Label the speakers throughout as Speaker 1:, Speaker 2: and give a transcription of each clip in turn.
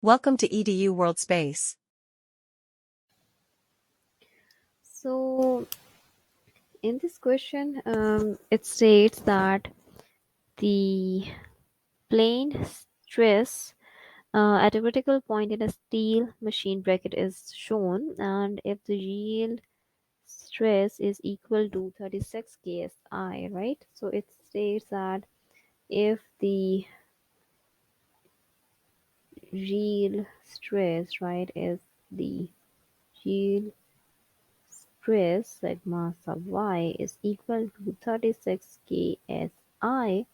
Speaker 1: Welcome to EDU World Space.
Speaker 2: So, in this question, it states that the plane stress at a critical point in a steel machine bracket is shown, and if the yield stress is equal to 36 ksi, right? So, it states that if the yield stress, right, is the yield stress sigma sub y is equal to 36 ksi,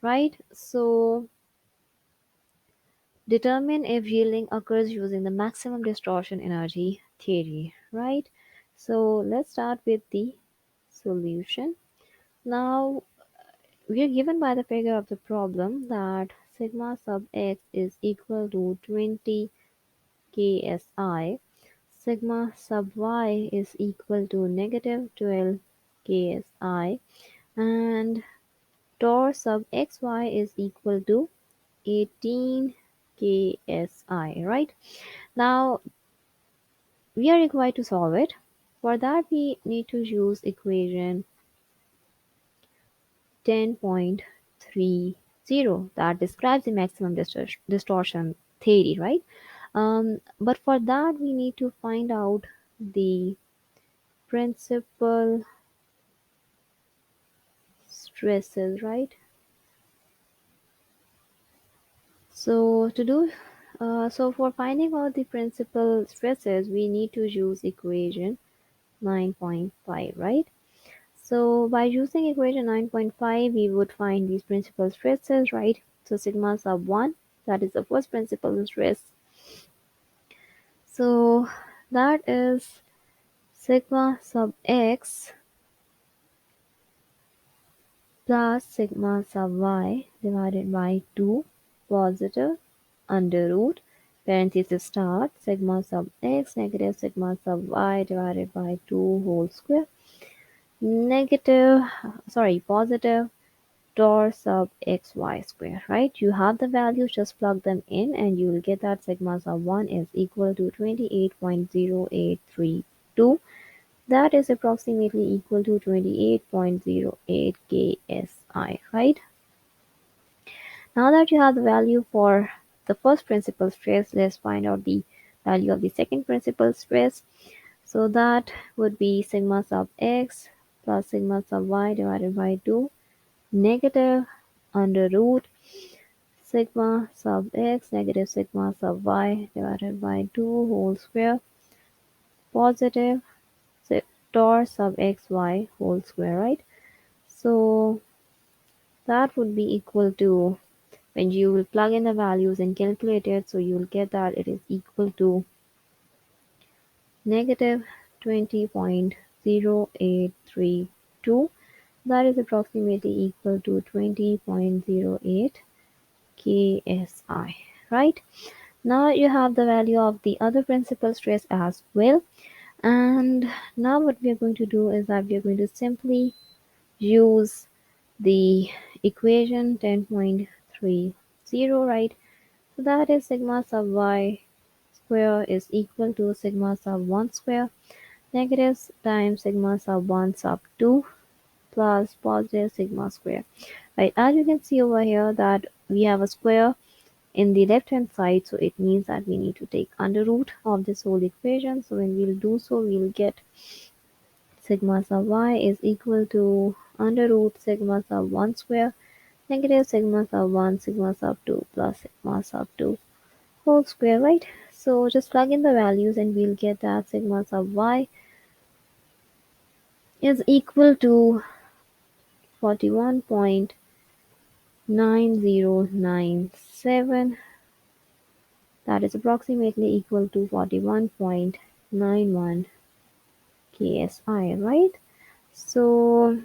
Speaker 2: right? So determine if yielding occurs using the maximum distortion energy theory, right? So let's start with the solution. Now we are given by the figure of the problem that sigma sub x is equal to 20 ksi, sigma sub y is equal to negative 12 ksi, and torr sub xy is equal to 18 ksi, right? Now we are required to solve it. For that we need to use equation 10.30 that describes the maximum distortion theory, right? But for that we need to find out the principal stresses, right? So to do so for finding out the principal stresses, we need to use equation 9.5, right? So by using equation 9.5, we would find these principal stresses, right? So sigma sub 1, that is the first principal stress. So that is sigma sub x plus sigma sub y divided by 2 positive under root parenthesis start sigma sub x negative sigma sub y divided by 2 whole square negative positive torr sub xy square, right? You have the values, just plug them in and you will get that sigma sub 1 is equal to 28.0832. That is approximately equal to 28.08 ksi, right? Now that you have the value for the first principal stress, let's find out the value of the second principal stress. So that would be sigma sub x plus sigma sub y divided by 2 negative under root sigma sub x negative sigma sub y divided by 2 whole square positive torr sub xy whole square, right? So that would be equal to, when you will plug in the values and calculate it, so you will get that it is equal to negative 20.0832. That is approximately equal to 20.08 ksi, right? Now you have the value of the other principal stress as well. And now what we are going to do is that we are going to simply use the equation 10.30, right? So that is sigma sub y square is equal to sigma sub 1 square negative times sigma sub 1 sub 2 plus positive sigma square, right? As you can see over here that we have a square in the left hand side, so it means that we need to take under root of this whole equation. So when we'll do so, we'll get sigma sub y is equal to under root sigma sub 1 square negative sigma sub 1 sigma sub 2 plus sigma sub 2 whole square, right? So just plug in the values and we'll get that sigma sub y is equal to 41.9097. That is approximately equal to 41.91 ksi, right? So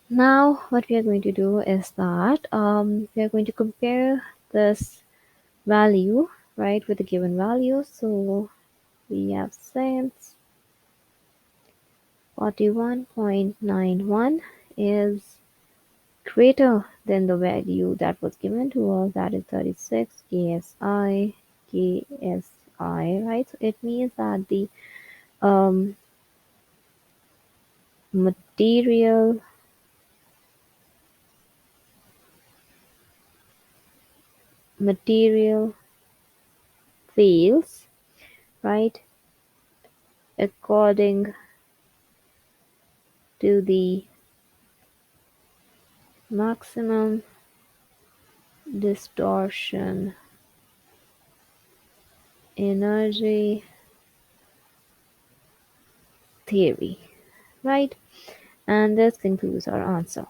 Speaker 2: now what we are going to do is that we are going to compare this value, right, with the given value. So we have since 41.91 is greater than the value that was given to us, that is 36 ksi, right? So it means that the um, material material fails, right, according to the maximum distortion energy theory, right? And this concludes our answer.